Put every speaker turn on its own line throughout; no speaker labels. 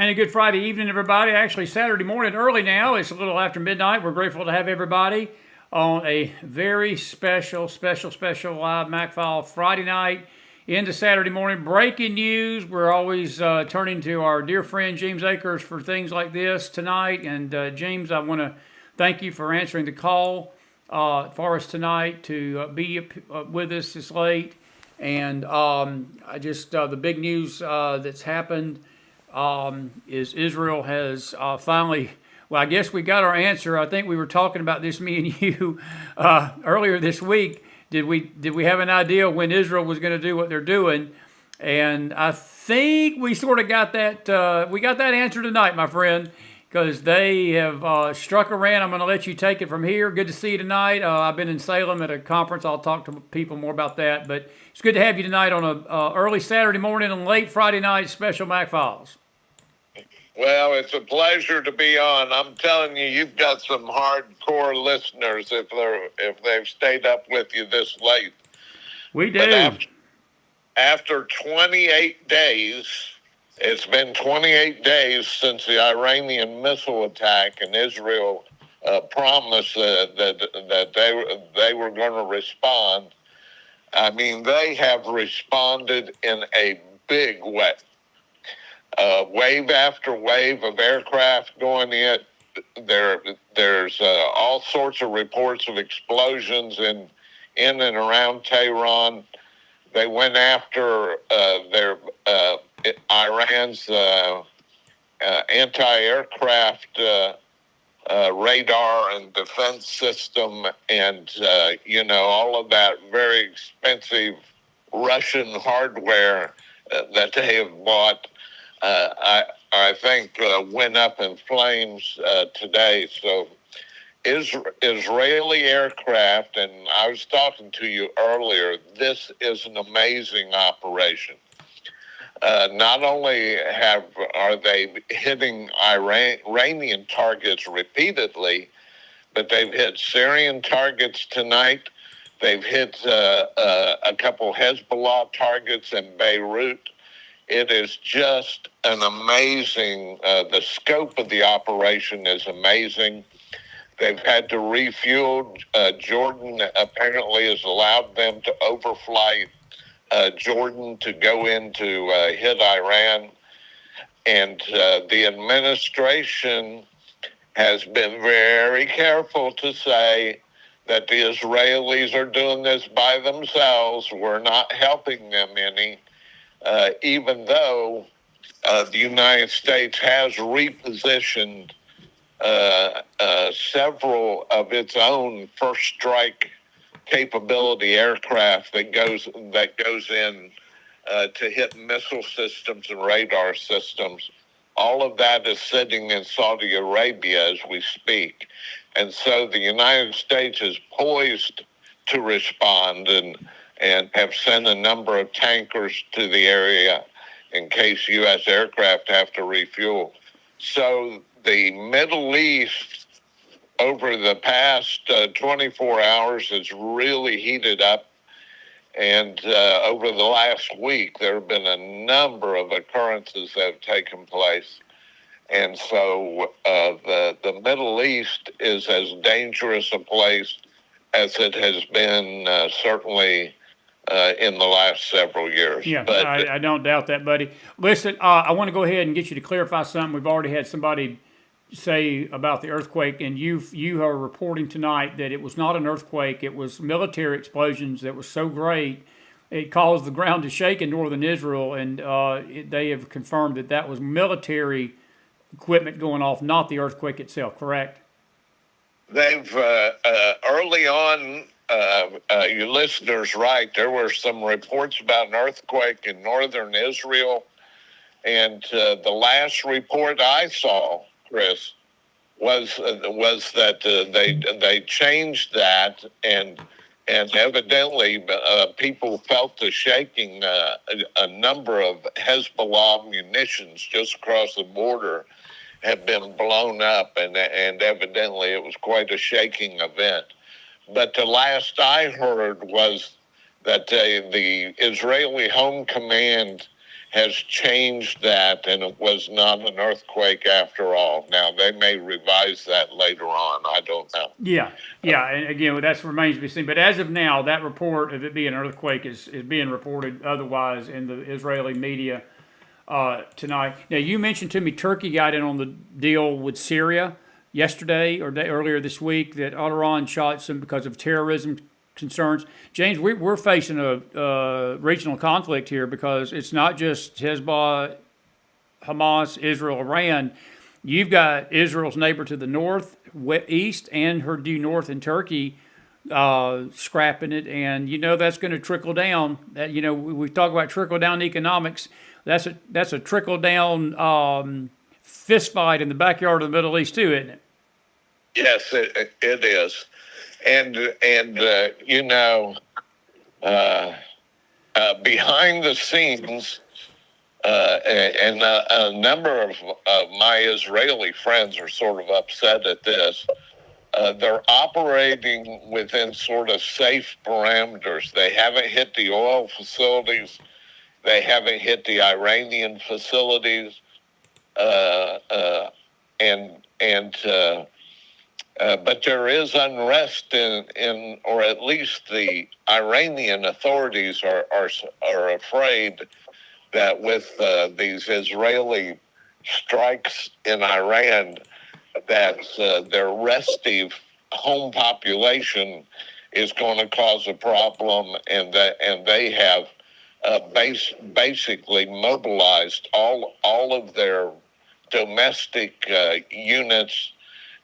And a good Friday evening, everybody. Actually, Saturday morning early now. It's a little after midnight. We're grateful to have everybody on a very special live McFile Friday night into Saturday morning. Breaking news. We're always turning to our dear friend Jeemes Akers for things like this tonight. And Jeemes, I want to thank you for answering the call for us tonight to be with us this late. And I just the big news that's happened is Israel has finally. Well, I guess we got our answer. I think we were talking about this, me and you, earlier this week. Did we have an idea when Israel was going to do what they're doing? And I think we sort of got that. We got that answer tonight, my friend, because they have struck Iran. I'm going to let you take it from here. Good to see you tonight. I've been in Salem at a conference. I'll talk to people more about that. But it's good to have you tonight on a early Saturday morning and late Friday night special McFiles.
Well, it's a pleasure to be on. I'm telling you, you've got some hardcore listeners if they've stayed up with you this late.
We do.
But after 28 days, it's been 28 days since the Iranian missile attack, and Israel promised that they were going to respond. I mean, they have responded in a big way. Wave after wave of aircraft going in. There's all sorts of reports of explosions in and around Tehran. They went after Iran's anti-aircraft radar and defense system, and all of that very expensive Russian hardware that they have bought. I think went up in flames today. So Israeli aircraft, and I was talking to you earlier, this is an amazing operation. Not only are they hitting Iranian targets repeatedly, but they've hit Syrian targets tonight. They've hit a couple Hezbollah targets in Beirut. It is just an amazing, the scope of the operation is amazing. They've had to refuel. Jordan apparently has allowed them to overfly Jordan to go into hit Iran. And the administration has been very careful to say that the Israelis are doing this by themselves. We're not helping them any. Even though the United States has repositioned several of its own first strike capability aircraft that goes in to hit missile systems and radar systems. All of that is sitting in Saudi Arabia as we speak. And so the United States is poised to respond and have sent a number of tankers to the area in case U.S. aircraft have to refuel. So the Middle East, over the past 24 hours, has really heated up. And over the last week, there have been a number of occurrences that have taken place. And so the Middle East is as dangerous a place as it has been certainly in the last seveal years.
Yeah,
but
I don't doubt that, buddy. Listen, I want to go ahead and get you to clarify something. We've already had somebody say about the earthquake, and you are reporting tonight that it was not an earthquake. It was military explosions that was so great it caused the ground to shake in northern Israel, and they have confirmed that was military equipment going off, not the earthquake itself, correct?
They've, early on, your listeners right, there were some reports about an earthquake in northern Israel, and the last report I saw, Chris, was that they changed that, and evidently people felt the shaking. A number of Hezbollah munitions just across the border have been blown up, and evidently it was quite a shaking event. But the last I heard was that the Israeli Home Command has changed that, and it was not an earthquake after all. Now, they may revise that later on. I don't know.
Yeah, yeah, and again, that remains to be seen. But as of now, that report of it being an earthquake is being reported otherwise in the Israeli media tonight. Now, you mentioned to me Turkey got in on the deal with Syria yesterday or earlier this week that Iran shot some because of terrorism concerns. James, we're facing a regional conflict here because it's not just Hezbollah, Hamas, Israel, Iran. You've got Israel's neighbor to the north, east, and her due north in Turkey scrapping it, and that's going to trickle down. That we talk about trickle down economics. That's a trickle down fist fight in the backyard of the Middle East too, isn't it?
Yes, it is, and behind the scenes. And a number of my Israeli friends are sort of upset at this. They're operating within sort of safe parameters. They haven't hit the oil facilities. They haven't hit the Iranian facilities. But there is unrest in, or at least the Iranian authorities are afraid that with these Israeli strikes in Iran, that their restive home population is going to cause a problem, and they have basically mobilized all of their domestic units.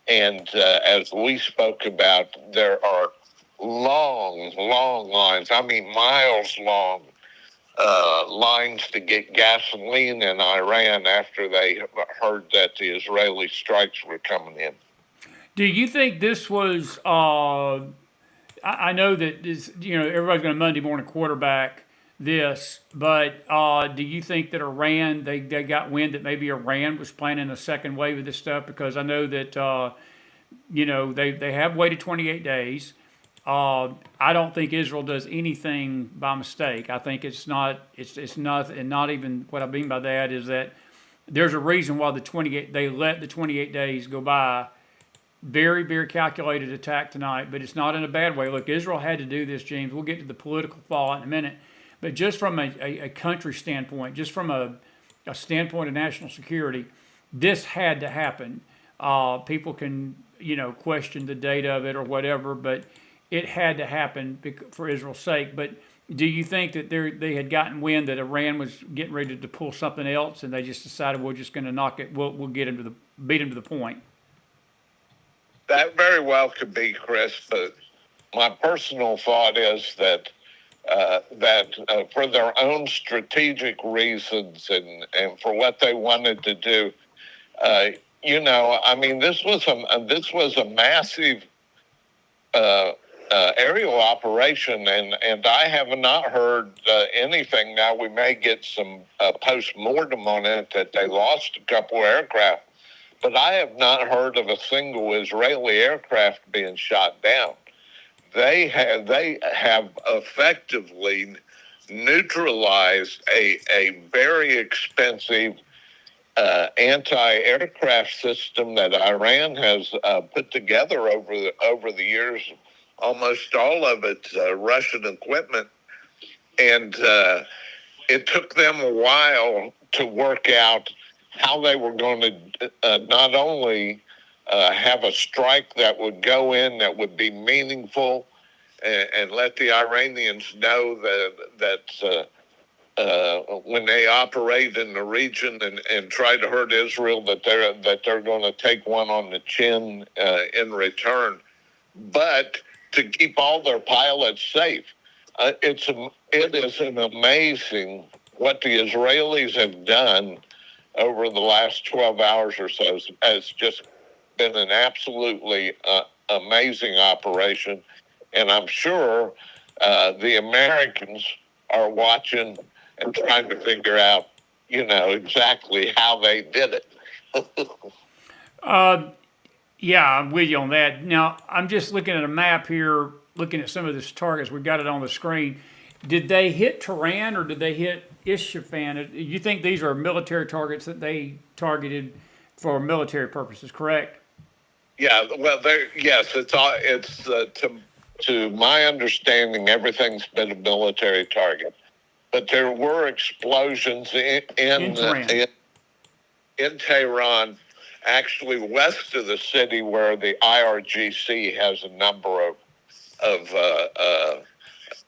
And as we spoke about, there are long lines, I mean miles long, lines to get gasoline in Iran after they heard that the Israeli strikes were coming in.
Do you think this was, I know that this, everybody's going to Monday morning quarterback this, but do you think that Iran, they got wind that maybe Iran was planning a second wave of this stuff? Because I know that, they have waited 28 days. I don't think Israel does anything by mistake. I think it's not, and not even what I mean by that is that there's a reason why they let the 28 days go by. Very, very calculated attack tonight, but it's not in a bad way. Look, Israel had to do this, James. We'll get to the political fallout in a minute. But just from a country standpoint, just from a standpoint of national security, this had to happen. People can, question the date of it or whatever, but it had to happen for Israel's sake. But do you think that they had gotten wind that Iran was getting ready to pull something else, and they just decided we're just going to knock it? We'll beat them to the point.
That very well could be, Chris. But my personal thought is that for their own strategic reasons and for what they wanted to do, this was a massive aerial operation, and I have not heard anything. Now we may get some post-mortem on it that they lost a couple aircraft, but I have not heard of a single Israeli aircraft being shot down. They have effectively neutralized a very expensive anti-aircraft system that Iran has put together over the years. Almost all of it's Russian equipment, and it took them a while to work out how they were going to not only have a strike that would go in that would be meaningful and let the Iranians know that when they operate in the region and try to hurt Israel, that they're going to take one on the chin in return, but to keep all their pilots safe. It is an amazing what the Israelis have done over the last 12 hours or so. Has just been an absolutely amazing operation, and I'm sure the Americans are watching and trying to figure out, exactly how they did it.
Yeah, I'm with you on that. Now, I'm just looking at a map here, looking at some of these targets. We've got it on the screen. Did they hit Tehran or did they hit Isfahan? You think these are military targets that they targeted for military purposes, correct?
Yeah, well, yes, to my understanding, everything's been a military target, but there were explosions
In Tehran.
in Tehran, actually west of the city, where the IRGC has a number of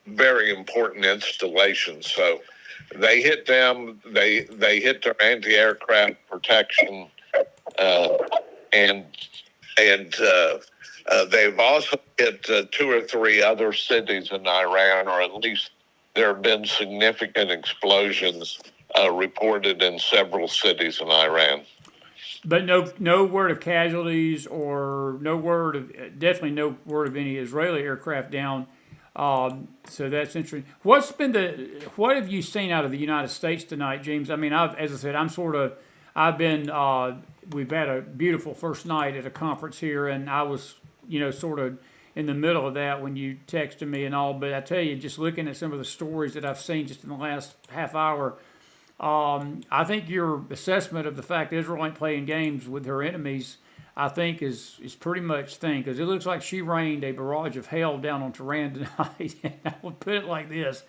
very important installations. So they hit them. They hit their anti-aircraft protection, uh, and they've also hit two or three other cities in Iran, or at least there have been significant explosions reported in several cities in Iran.
But no word of casualties or definitely no word of any Israeli aircraft down. So that's interesting. What have you seen out of the United States tonight, James? I mean, as I said, we've had a beautiful first night at a conference here, and I was, sort of in the middle of that when you texted me and all. But I tell you, just looking at some of the stories that I've seen just in the last half hour, I think your assessment of the fact Israel ain't playing games with her enemies, I think, is pretty much thing, because it looks like she rained a barrage of hell down on Tehran tonight. And I would put it like this: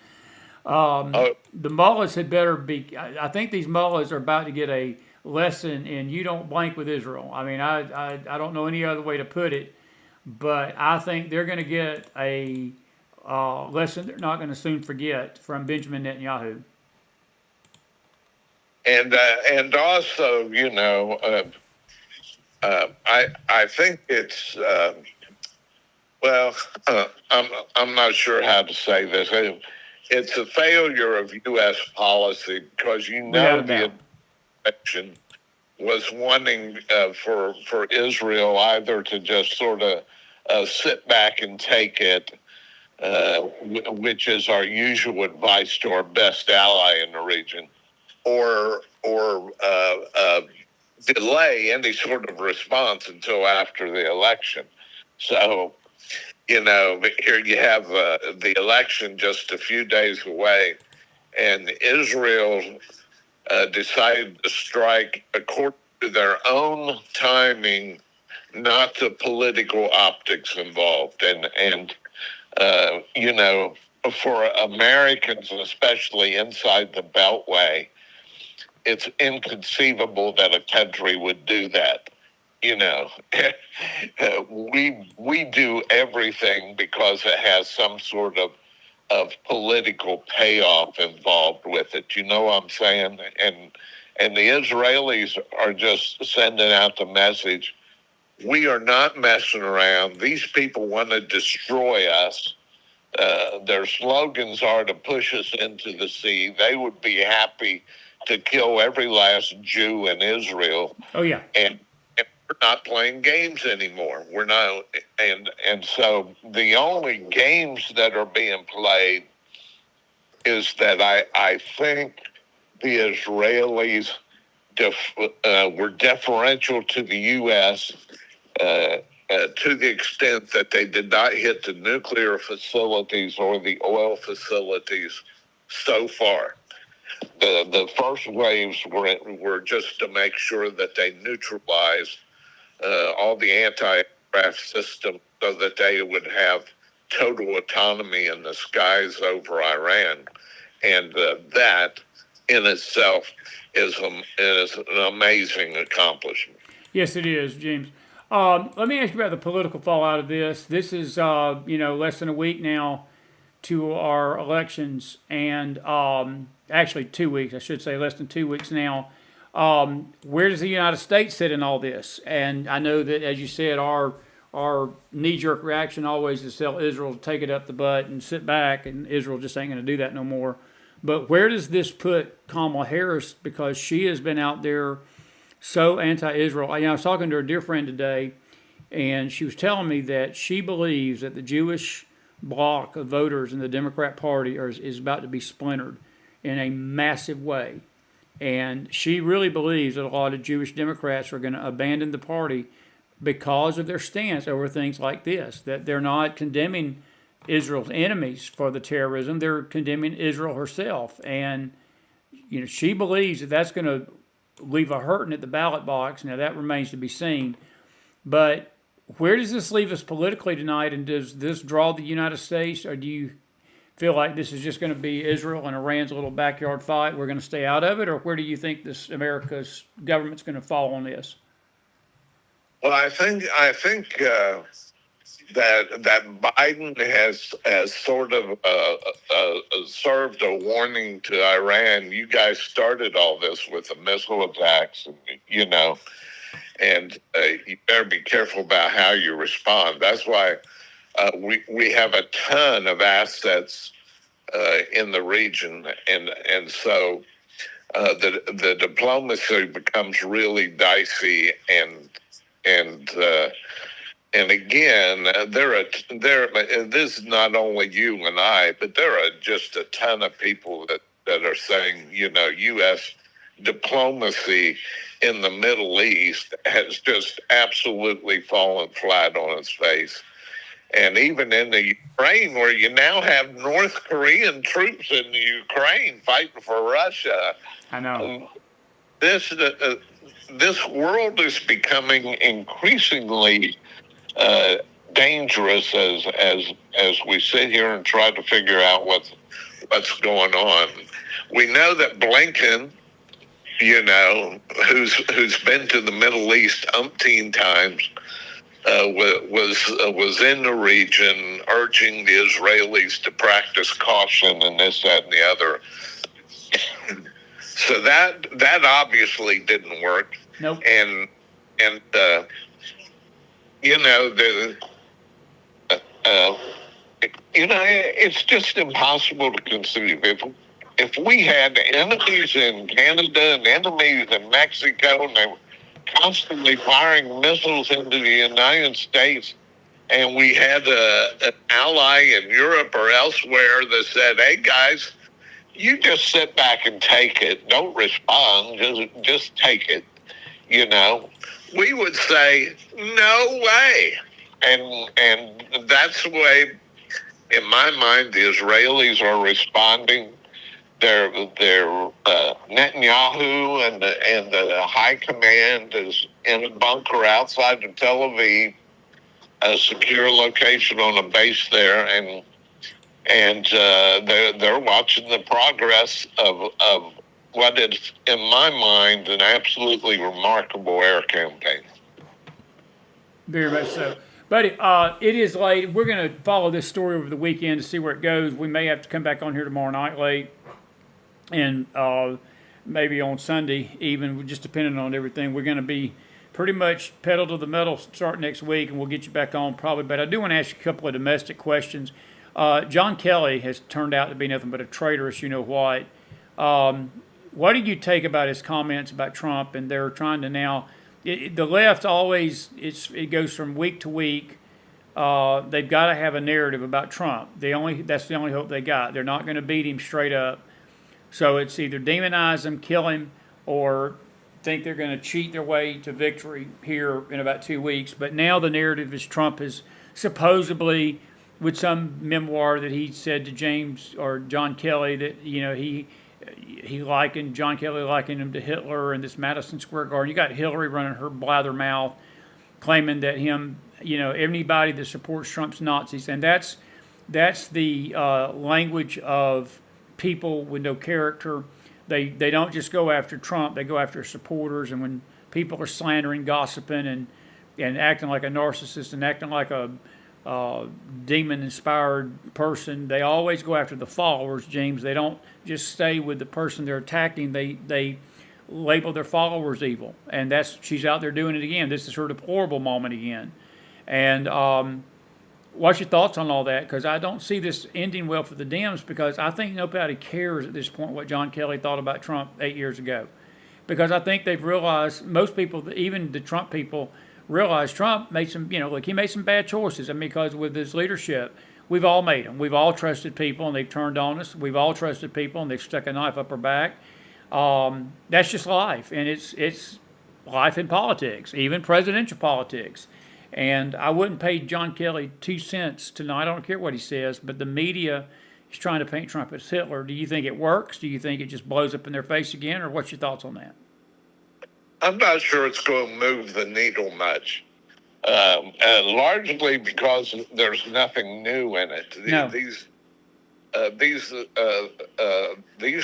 the mullahs had better be. I think these mullahs are about to get a lesson in you don't blank with Israel. I mean, I don't know any other way to put it, but I think they're going to get a lesson they're not going to soon forget from Benjamin Netanyahu.
And also, I think it's I'm not sure how to say this. It's a failure of U.S. policy, because the administration was wanting for Israel either to just sort of sit back and take it, which is our usual advice to our best ally in the region, or delay any sort of response until after the election. So, here you have the election just a few days away, and Israel decided to strike according to their own timing, not the political optics involved. And for Americans, especially inside the Beltway, it's inconceivable that a country would do that. We do everything because it has some sort of political payoff involved with it. You know what I'm saying? And the Israelis are just sending out the message: we are not messing around. These people want to destroy us. Their slogans are to push us into the sea. They would be happy to kill every last Jew in Israel.
Oh yeah.
And we're not playing games anymore. We're not, and so the only games that are being played is that I think the Israelis were deferential to the U.S. To the extent that they did not hit the nuclear facilities or the oil facilities so far. The first waves were just to make sure that they neutralized all the anti-aircraft systems so that they would have total autonomy in the skies over Iran. And that in itself is an amazing accomplishment.
Yes, it is, James. Let me ask you about the political fallout of this. This is, less than a week now to our elections, and actually 2 weeks, I should say, less than 2 weeks now. Where does the United States sit in all this? And I know that, as you said, our knee-jerk reaction always is tell Israel to take it up the butt and sit back, and Israel just ain't going to do that no more. But where does this put Kamala Harris? Because she has been out there so anti-Israel. I was talking to a dear friend today, and she was telling me that she believes that the Jewish bloc of voters in the Democrat Party is about to be splintered in a massive way. And she really believes that a lot of Jewish Democrats are going to abandon the party because of their stance over things like this, that they're not condemning Israel's enemies for the terrorism. They're condemning Israel herself, and she believes that that's going to leave a hurting at the ballot box. Now that remains to be seen. But where does this leave us politically tonight? And does this draw the United States, or do you feel like this is just going to be Israel and Iran's little backyard fight? We're going to stay out of it, or where do you think this America's government's going to fall on this?
Well, I think that Biden has sort of served a warning to Iran. You guys started all this with the missile attacks, and you better be careful about how you respond. That's why we have a ton of assets in the region, and so the diplomacy becomes really dicey, and again, this is not only you and I, but there are just a ton of people that are saying, U.S. diplomacy in the Middle East has just absolutely fallen flat on its face. And even in the Ukraine, where you now have North Korean troops in the Ukraine fighting for Russia.
I know.
This world is becoming increasingly dangerous as we sit here and try to figure out what's going on. We know that Blinken, who's been to the Middle East umpteen times, was in the region urging the Israelis to practice caution and this, that, and the other. So that obviously didn't work.
Nope.
And it's just impossible to conceive. If we had enemies in Canada and enemies in Mexico, and they were constantly firing missiles into the United States, and we had an ally in Europe or elsewhere that said, "Hey guys, you just sit back and take it. Don't respond. Just take it." We would say, "No way." And that's the way, in my mind, the Israelis are responding. They're Netanyahu and the high command is in a bunker outside of Tel Aviv, a secure location on a base there, and they're watching the progress of what is, in my mind, an absolutely remarkable air campaign.
Very much so. Buddy, it is late. We're going to follow this story over the weekend to see where it goes. We may have to come back on here tomorrow night late, and maybe on Sunday even, just depending on everything. We're going to be pretty much pedal to the metal starting next week, and we'll get you back on probably. But I do want to ask you a couple of domestic questions. John Kelly has turned out to be nothing but a traitorous you-know-what. What did you take about his comments about Trump? And they're trying to now... the left always, it goes from week to week. They've got to have a narrative about Trump. That's the only hope they got. They're not going to beat him straight up. So it's either demonize him, kill him, or think they're going to cheat their way to victory here in about 2 weeks. But now the narrative is Trump is supposedly, with some memoir that he said to James or John Kelly, that John Kelly likened him to Hitler in this Madison Square Garden. You got Hillary running her blather mouth, claiming that anybody that supports Trump's Nazis, and that's the language of people with no character. They don't just go after Trump; they go after supporters. And when people are slandering, gossiping, and acting like a narcissist and acting like a demon-inspired person, they always go after the followers, James. They don't just stay with the person they're attacking. They label their followers evil, and she's out there doing it again. This is her deplorable moment again. And what's your thoughts on all that? Because I don't see this ending well for the Dems, because I think nobody cares at this point what John Kelly thought about Trump 8 years ago. Because I think they've realized, most people, even the Trump people, realize Trump made some, he made some bad choices. Because with his leadership, we've all made them. We've all trusted people, and they've turned on us. We've all trusted people, and they've stuck a knife up our back. That's just life, and it's life in politics, even presidential politics. And I wouldn't pay John Kelly 2 cents to know. I don't care what he says, but the media is trying to paint Trump as Hitler. Do you think it works? Do you think it just blows up in their face again? Or what's your thoughts on that?
I'm not sure it's going to move the needle much. Largely because there's nothing new in it.
No.
These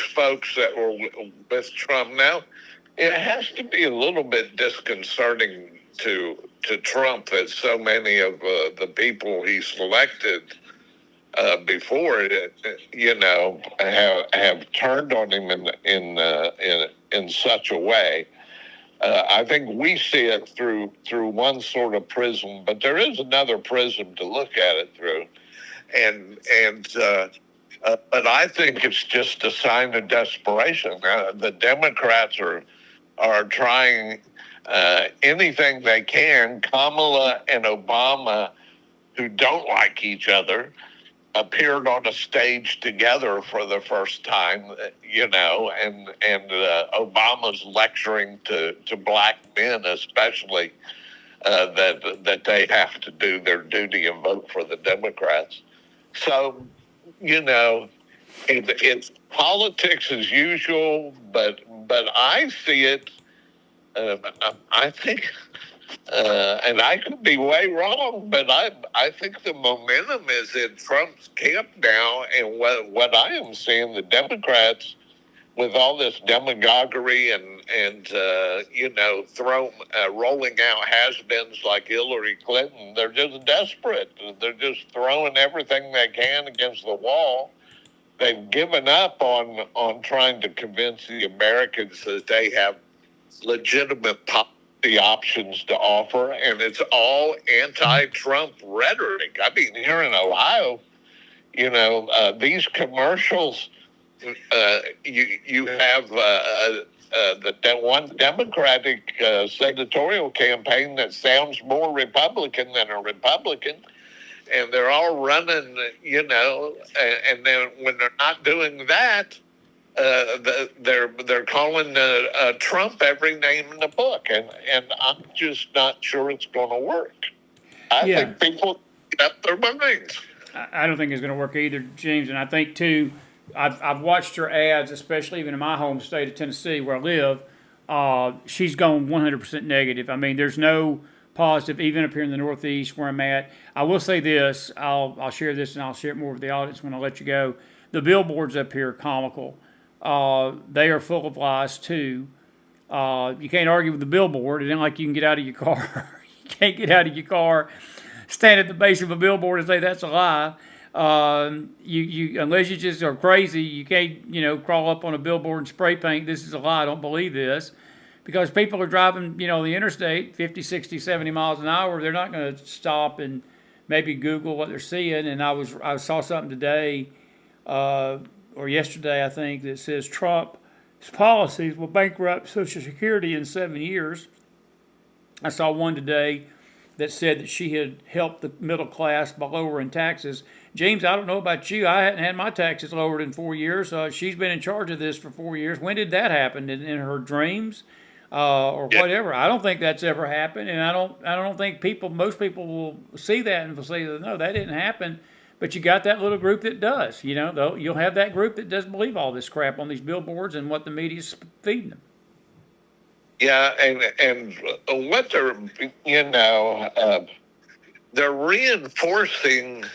folks that were with Trump now, it has to be a little bit disconcerting to Trump that so many of the people he selected before it, have turned on him in such a way. I think we see it through one sort of prism, but there is another prism to look at it through, but I think it's just a sign of desperation. The Democrats are trying anything they can. Kamala and Obama, who don't like each other, appeared on a stage together for the first time, and Obama's lecturing to black men, especially, that they have to do their duty and vote for the Democrats. So, it's politics as usual, but I see it. I think. And I could be way wrong, but I think the momentum is in Trump's camp now. And what I am seeing, the Democrats, with all this demagoguery and rolling out has-beens like Hillary Clinton, they're just desperate. They're just throwing everything they can against the wall. They've given up on trying to convince the Americans that they have legitimate policy options to offer, and it's all anti-Trump rhetoric. I mean, here in Ohio, these commercials, you have the one Democratic senatorial campaign that sounds more Republican than a Republican, and they're all running, and then when they're not doing that, they're calling Trump every name in the book, and I'm just not sure it's going to work. I think people get up their minds.
I don't think it's going to work either, James. And I think too, I've watched her ads, especially even in my home state of Tennessee where I live. She's gone 100% negative. I mean, there's no positive, even up here in the Northeast where I'm at. I will say this. I'll share this, and I'll share it more with the audience when I let you go. The billboards up here are comical. They are full of lies too. You can't argue with the billboard. It ain't like you can get out of your car. You can't get out of your car, stand at the base of a billboard and say that's a lie. You unless you just are crazy, you can't crawl up on a billboard and spray paint. This is a lie. Don't believe this, because people are driving the interstate 50, 60, 70 miles an hour. They're not going to stop and maybe Google what they're seeing. And I saw something today. Or yesterday, I think, that says Trump's policies will bankrupt Social Security in 7 years. I saw one today that said that she had helped the middle class by lowering taxes. James, I don't know about you. I hadn't had my taxes lowered in 4 years. She's been in charge of this for 4 years. When did that happen? In her dreams? Or whatever. I don't think that's ever happened, and I don't think most people will see that and will say, no, that didn't happen. But you got that little group that does, though you'll have that group that does believe all this crap on these billboards and what the media's feeding them.
Yeah, and what they're reinforcing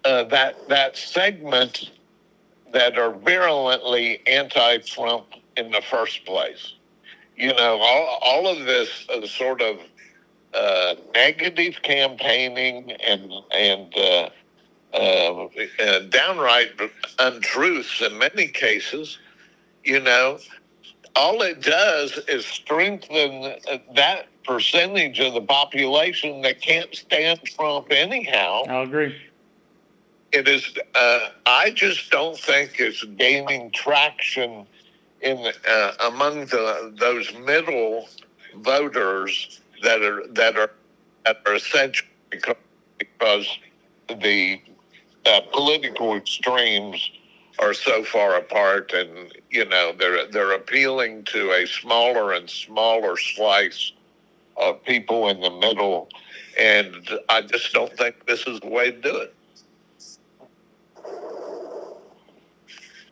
that segment that are virulently anti-Trump in the first place. All of this sort of negative campaigning and downright untruths in many cases, all it does is strengthen that percentage of the population that can't stand Trump anyhow.
I'll agree.
It is. I just don't think it's gaining traction among those middle voters that are essential because the political extremes are so far apart, and they're appealing to a smaller and smaller slice people in the middle, and I just don't think this is the way to do it.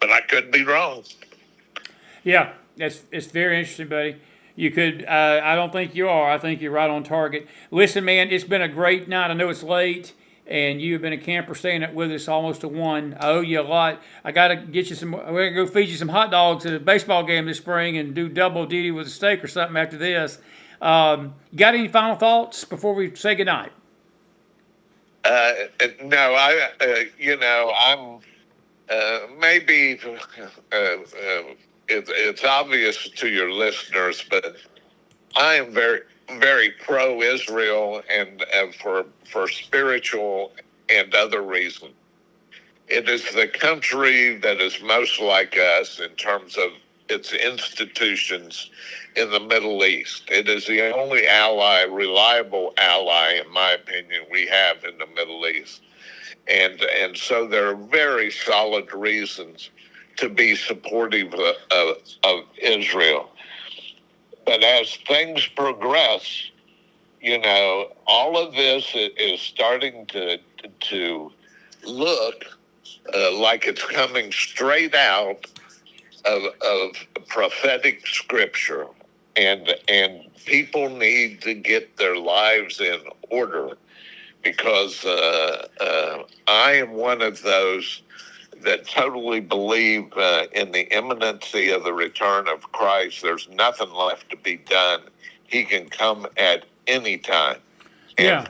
But I could be wrong.
Yeah, it's very interesting, buddy. You could. I don't think you are. I think you're right on target. Listen, man, it's been a great night. I know it's late, and you've been a camper staying up with us almost to 1. I owe you a lot. I got to get you some. We're gonna go feed you some hot dogs at a baseball game this spring and do double duty with a steak or something after this. Got any final thoughts before we say goodnight?
No, I'm maybe it's obvious to your listeners, but I am very, very pro-Israel, and for spiritual and other reasons. It is the country that is most like us in terms of its institutions in the Middle East. It is the only ally, reliable ally, in my opinion, we have in the Middle East. And so there are very solid reasons to be supportive of Israel. But as things progress, all of this is starting to look like it's coming straight out of prophetic scripture, and people need to get their lives in order, because I am one of those that totally believe in the imminency of the return of Christ. There's nothing left to be done. He can come at any time.
Yeah.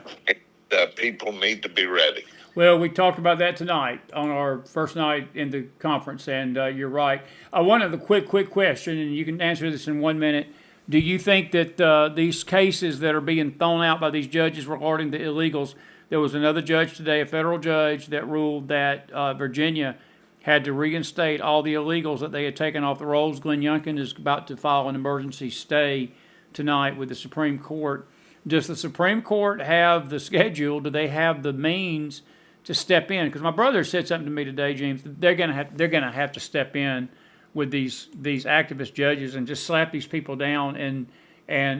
And people need to be ready.
Well, we talked about that tonight on our first night in the conference, and you're right. I wanted a quick question, and you can answer this in 1 minute. Do you think that these cases that are being thrown out by these judges regarding the illegals, there was another judge today, a federal judge, that ruled that Virginia had to reinstate all the illegals that they had taken off the rolls. Glenn Youngkin is about to file an emergency stay tonight with the Supreme Court. Does the Supreme Court have the schedule? Do they have the means to step in? Because my brother said something to me today, Jeemes. They're gonna have to step in with these activist judges and just slap these people down. And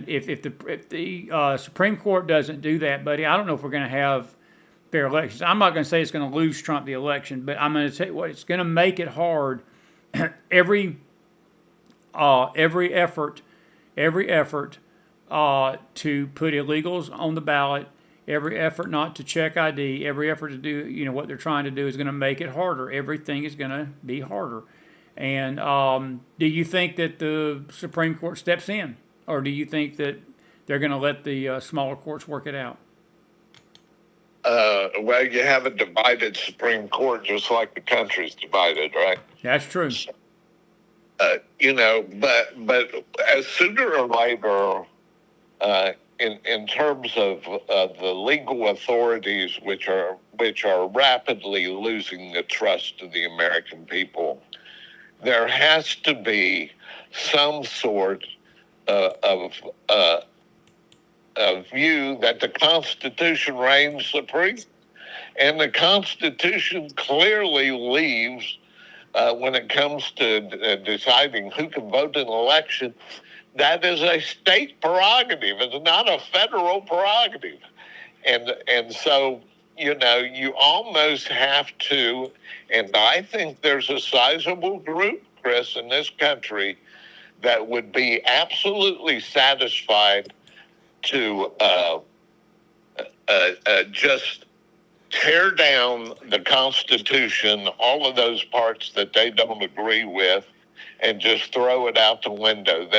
if the Supreme Court doesn't do that, buddy, I don't know if we're gonna have fair elections. I'm not gonna say it's gonna lose Trump the election, but I'm gonna tell you what, it's gonna make it hard. every effort to put illegals on the ballot, every effort not to check ID, every effort to do what they're trying to do is going to make it harder. Everything is going to be harder. And do you think that the Supreme Court steps in, or do you think that they're going to let the smaller courts work it out?
Well, you have a divided Supreme Court, just like the country's divided, right?
That's true.
But as sooner or later, in terms of the legal authorities, which are rapidly losing the trust of the American people, there has to be some sort of view that the Constitution reigns supreme, and the Constitution clearly leaves, when it comes to deciding who can vote in an election, that is a state prerogative. It's not a federal prerogative. And so, you almost have to, and I think there's a sizable group, Chris, in this country that would be absolutely satisfied to just tear down the Constitution, all of those parts that they don't agree with, and just throw it out the window.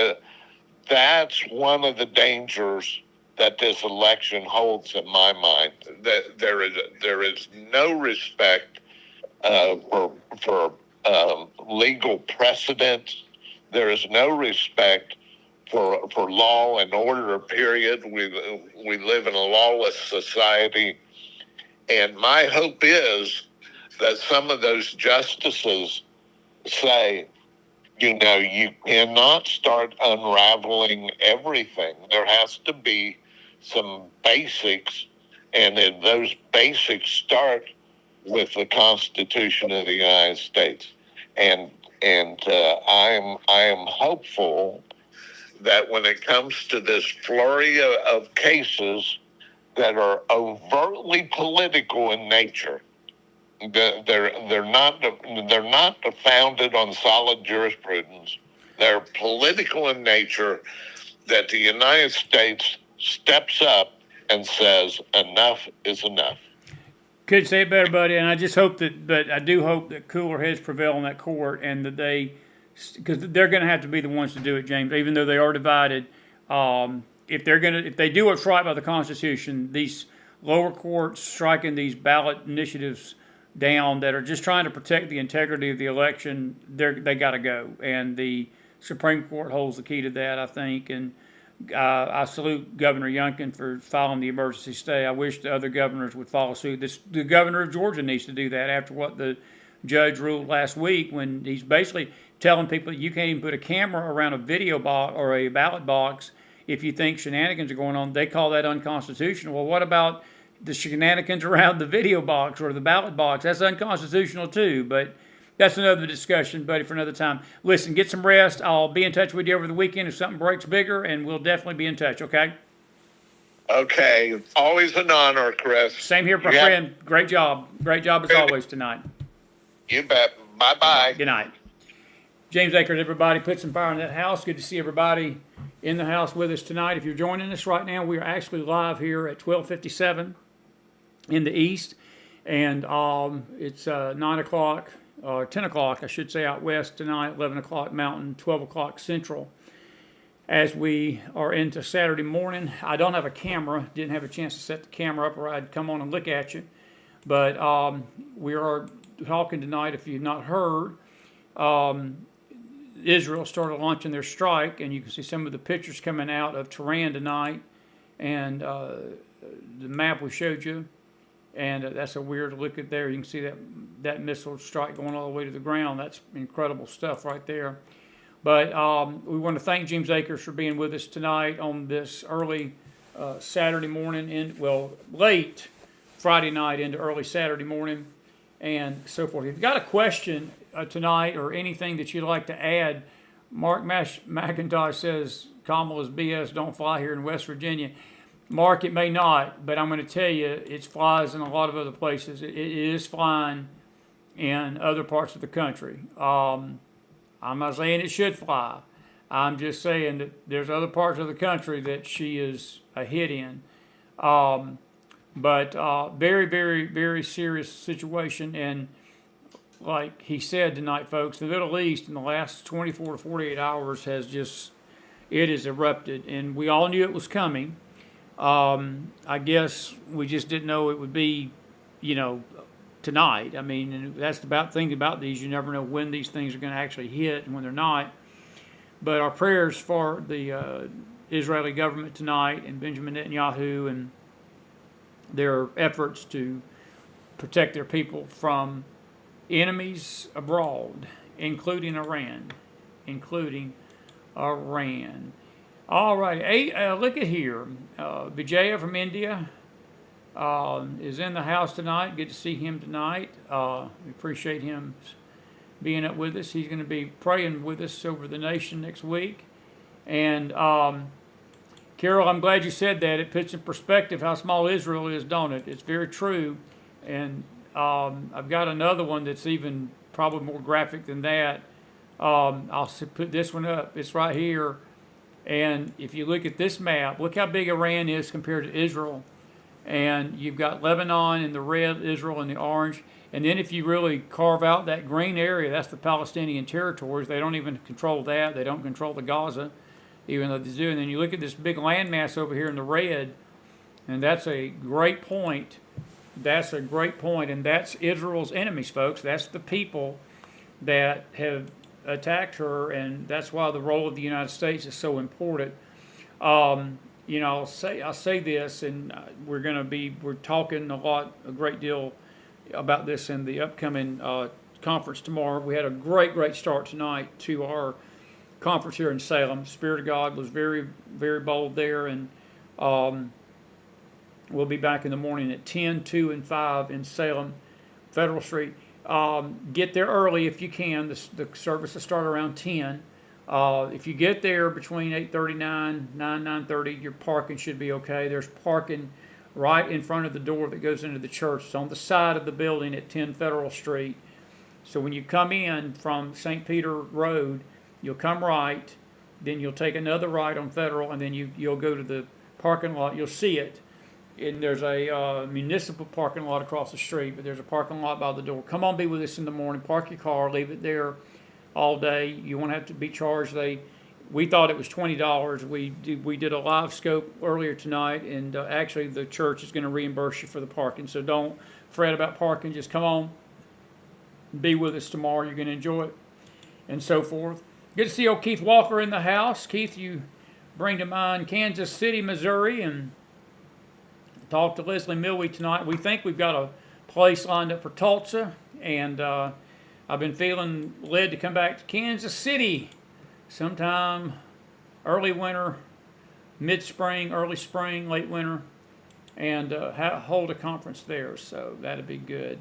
That's one of the dangers that this election holds in my mind. That there is no respect for legal precedent. There is no respect for law and order, period. We live in a lawless society. And my hope is that some of those justices say, you cannot start unraveling everything. There has to be some basics, and then those basics start with the Constitution of the United States. And I am hopeful that when it comes to this flurry of cases that are overtly political in nature, they're not founded on solid jurisprudence. They're political in nature. That the United States steps up and says enough is enough.
Couldn't say it better, buddy. And I just hope but I do hope that cooler heads prevail in that court, and that because they're going to have to be the ones to do it, James. Even though they are divided, if they do what's right by the Constitution, these lower courts striking these ballot initiatives down that are just trying to protect the integrity of the election, they got to go. And the Supreme Court holds the key to that, I think. And I salute Governor Youngkin for filing the emergency stay. I wish the other governors would follow suit. The governor of Georgia needs to do that after what the judge ruled last week, when he's basically telling people that you can't even put a camera around a video box or a ballot box if you think shenanigans are going on. They call that unconstitutional. Well, what about the shenanigans around the video box or the ballot box? That's unconstitutional too, but that's another discussion, buddy, for another time. Listen, get some rest. I'll be in touch with you over the weekend if something breaks bigger, and we'll definitely be in touch, okay?
Okay. Always an honor, Chris.
Same here, my friend. Great job. Great job as always tonight.
You bet. Bye-bye.
Good night. James Akers, everybody. Put some fire in that house. Good to see everybody in the house with us tonight. If you're joining us right now, we are actually live here at 12:57 in the East, and it's 9 o'clock. 10 o'clock, I should say, out west tonight, 11 o'clock Mountain, 12 o'clock Central. As we are into Saturday morning, I don't have a camera, didn't have a chance to set the camera up or I'd come on and look at you. But we are talking tonight, if you've not heard, Israel started launching their strike, and you can see some of the pictures coming out of Tehran tonight, and the map we showed you. And that's a weird look at there. You can see that missile strike going all the way to the ground. That's incredible stuff right there. But we want to thank Jeemes Akers for being with us tonight on this early Saturday morning, late Friday night into early Saturday morning, and so forth. If you've got a question tonight or anything that you'd like to add, Mark McIntosh says Kamala's BS don't fly here in West Virginia. Mark, it may not, but I'm going to tell you, it flies in a lot of other places. It is flying in other parts of the country. I'm not saying it should fly. I'm just saying that there's other parts of the country that she is a hit in. But very, very, very serious situation. And like he said tonight, folks, the Middle East in the last 24 to 48 hours has erupted. And we all knew it was coming. I guess we just didn't know it would be, tonight. I mean, and that's the thing about these. You never know when these things are going to actually hit and when they're not. But our prayers for the Israeli government tonight and Benjamin Netanyahu and their efforts to protect their people from enemies abroad, including Iran. All right, hey, look at here. Vijaya from India is in the house tonight. Good to see him tonight. We appreciate him being up with us. He's going to be praying with us over the nation next week. And Carol, I'm glad you said that. It puts in perspective how small Israel is, don't it? It's very true. And I've got another one that's even probably more graphic than that. I'll put this one up. It's right here. And if you look at this map, look how big Iran is compared to Israel. And you've got Lebanon in the red, Israel in the orange. And then if you really carve out that green area, that's the Palestinian territories. They don't even control that. They don't control the Gaza, even though they do. And then you look at this big landmass over here in the red, and that's a great point. That's a great point. And that's Israel's enemies, folks. That's the people that have attacked her, and that's why the role of the United States is so important. I'll say this, and we're talking a great deal about this in the upcoming conference tomorrow. We had a great start tonight to our conference here in Salem. Spirit of God was very, very bold there, and we'll be back in the morning at 10, 2, and 5 in Salem, Federal Street. Get there early if you can. The service will start around 10. If you get there between 8:39, 9:30, your parking should be okay. There's parking right in front of the door that goes into the church. It's on the side of the building at 10 Federal Street. So when you come in from St. Peter Road, you'll come right, then you'll take another right on Federal, and then you'll go to the parking lot. You'll see it. And there's a municipal parking lot across the street, but there's a parking lot by the door. Come on, be with us in the morning. Park your car, leave it there all day. You won't have to be charged. We thought it was $20. We did a live scope earlier tonight, and actually the church is going to reimburse you for the parking. So don't fret about parking. Just come on, be with us tomorrow. You're going to enjoy it, and so forth. Good to see old Keith Walker in the house. Keith, you bring to mind Kansas City, Missouri, and talked to Leslie Milwee tonight. We think we've got a place lined up for Tulsa, and I've been feeling led to come back to Kansas City sometime early winter, mid-spring, early spring, late winter, and hold a conference there. So that'd be good.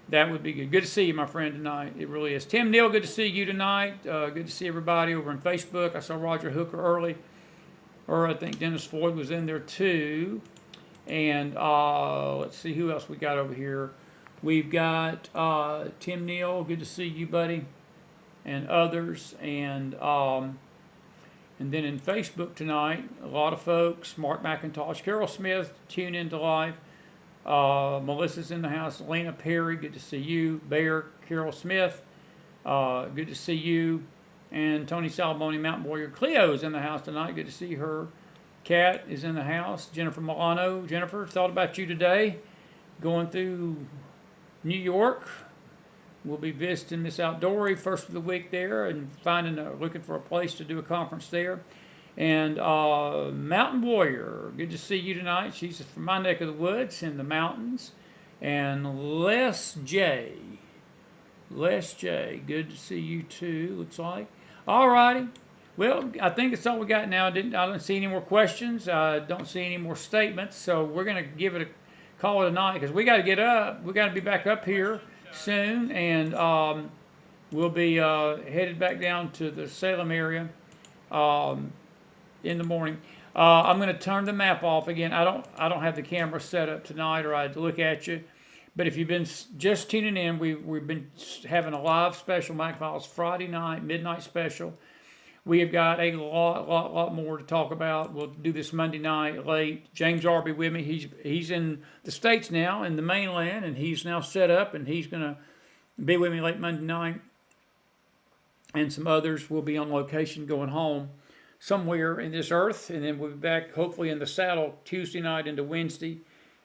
That would be good. Good to see you, my friend, tonight. It really is. Tim Neal, good to see you tonight. Good to see everybody over on Facebook. I saw Roger Hooker early. Or I think Dennis Floyd was in there too. And let's see who else we got over here. We've got Tim Neal. Good to see you, buddy. And others. And then in Facebook tonight, a lot of folks. Mark McIntosh, Carol Smith, tune into live. Melissa's in the house. Lena Perry, good to see you. Bear, Carol Smith, good to see you. And Tony Salaboni, Mountain Warrior. Cleo's in the house tonight. Good to see her. Kat is in the house. Jennifer Milano. Jennifer, thought about you today. Going through New York. We'll be visiting Miss Outdoory first of the week there and looking for a place to do a conference there. And Mountain Warrior, good to see you tonight. She's from my neck of the woods in the mountains. And Les J, good to see you too, looks like. All righty. Well, I think that's all we got now. I don't see any more questions. I don't see any more statements. So we're going to give it a call it a night because we got to get up. We got to be back up here soon. And we'll be headed back down to the Salem area. In the morning. I'm going to turn the map off again. I don't have the camera set up tonight, or I'd look at you. But if you've been just tuning in, we've been having a live special McFiles Friday night, midnight special. We have got a lot more to talk about. We'll do this Monday night late. James Arby with me. He's in the States now, in the mainland, and he's now set up, and he's going to be with me late Monday night. And some others will be on location going home somewhere in this earth, and then we'll be back hopefully in the saddle Tuesday night into Wednesday,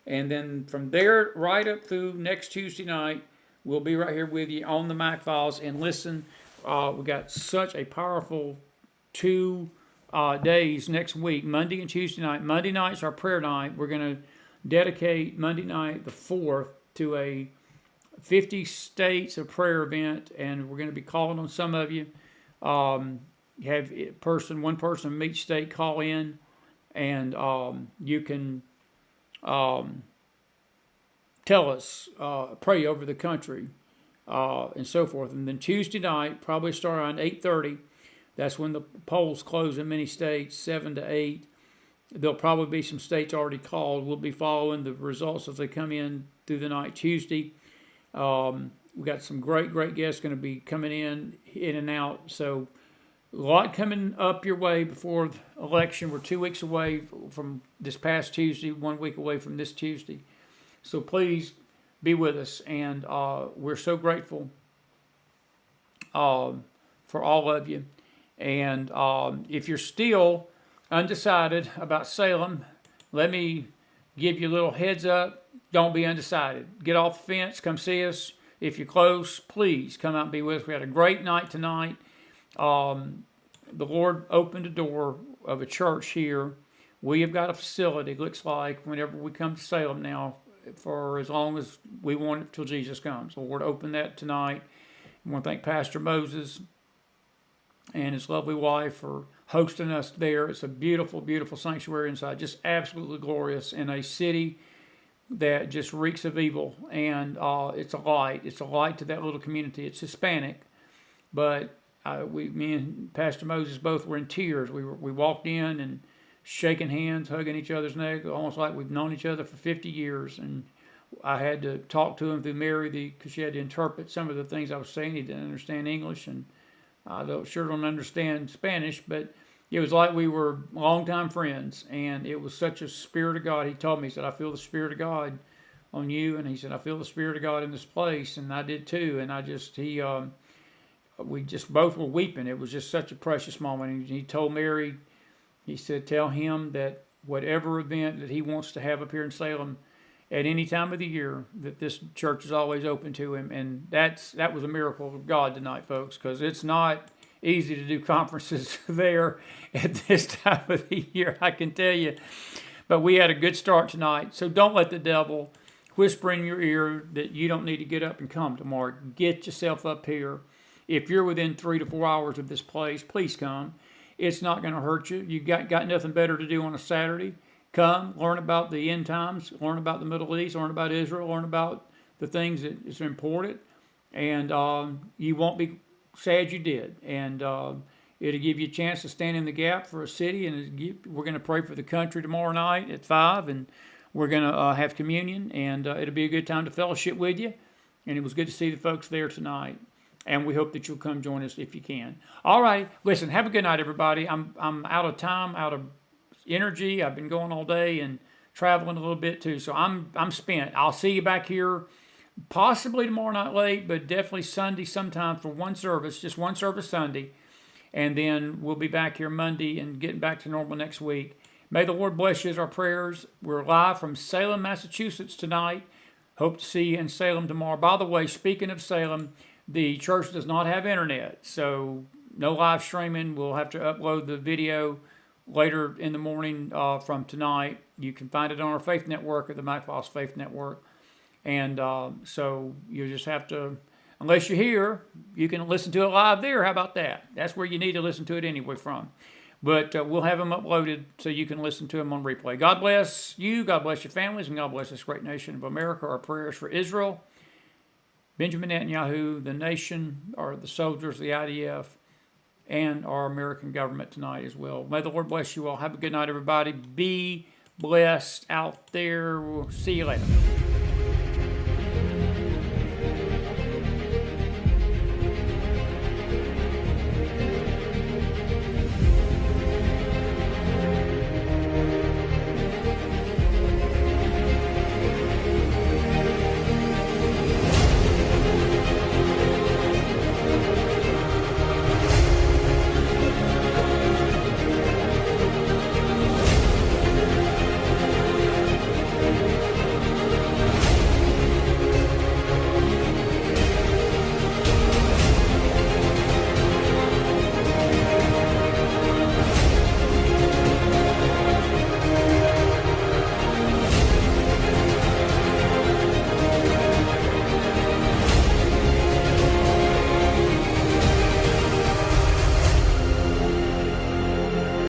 and then from there right up through next Tuesday night we'll be right here with you on the McFiles and listen. We got such a powerful 2 days next week, Monday and Tuesday night. Monday night's our prayer night. We're going to dedicate Monday night the 4th to a 50 states of prayer event, and we're going to be calling on some of you. Have one person from each state call in, and you can tell us, pray over the country, and so forth. And then Tuesday night, probably start around 8:30. That's when the polls close in many states, 7 to 8. There'll probably be some states already called. We'll be following the results as they come in through the night Tuesday. We've got some great guests going to be coming in and out. So a lot coming up your way before the election. We're 2 weeks away from this past Tuesday, 1 week away from this Tuesday. So please be with us. And we're so grateful for all of you. And if you're still undecided about Salem, let me give you a little heads up. Don't be undecided. Get off the fence. Come see us. If you're close, please come out and be with us. We had a great night tonight. The Lord opened a door of a church here. We have got a facility, it looks like, whenever we come to Salem now, for as long as we want it till Jesus comes. The Lord opened that tonight. I want to thank Pastor Moses and his lovely wife for hosting us there. It's a beautiful, beautiful sanctuary inside, just absolutely glorious in a city that just reeks of evil. And it's a light. It's a light to that little community. It's Hispanic, but Me and Pastor Moses both were in tears. We walked in and shaking hands, hugging each other's neck, almost like we've known each other for 50 years. And I had to talk to him through Mary because she had to interpret some of the things I was saying. He didn't understand English, and I sure don't understand Spanish, but it was like we were longtime friends, and it was such a Spirit of God. He told me, he said, I feel the Spirit of God on you, and he said, I feel the Spirit of God in this place, and I did too. And we just both were weeping. It was just such a precious moment. And he told Mary, he said, tell him that whatever event that he wants to have up here in Salem at any time of the year, that this church is always open to him. And that was a miracle of God tonight, folks, because it's not easy to do conferences there at this time of the year, I can tell you. But we had a good start tonight. So don't let the devil whisper in your ear that you don't need to get up and come tomorrow. Get yourself up here. If you're within 3 to 4 hours of this place, please come. It's not going to hurt you. You got nothing better to do on a Saturday. Come, learn about the end times, learn about the Middle East, learn about Israel, learn about the things that is important, and you won't be sad you did. And it'll give you a chance to stand in the gap for a city, and we're going to pray for the country tomorrow night at 5, and we're going to have communion, and it'll be a good time to fellowship with you. And it was good to see the folks there tonight. And we hope that you'll come join us if you can. All right, listen, have a good night, everybody. I'm out of time, out of energy. I've been going all day and traveling a little bit too, so I'm spent. I'll see you back here possibly tomorrow night late, but definitely Sunday sometime for one service, just one service Sunday. And then we'll be back here Monday and getting back to normal next week. May the Lord bless you is our prayers. We're live from Salem, Massachusetts tonight. Hope to see you in Salem tomorrow. By the way, speaking of Salem, the church does not have internet, so no live streaming. We'll have to upload the video later in the morning from tonight. You can find it on our Faith Network at the McFiles Faith Network. And so you just have to, unless you're here, you can listen to it live there. How about that? That's where you need to listen to it anyway from. But we'll have them uploaded so you can listen to them on replay. God bless you. God bless your families. And God bless this great nation of America. Our prayers for Israel, Benjamin Netanyahu, the nation, or the soldiers, the IDF, and our American government tonight as well. May the Lord bless you all. Have a good night, everybody. Be blessed out there. We'll see you later.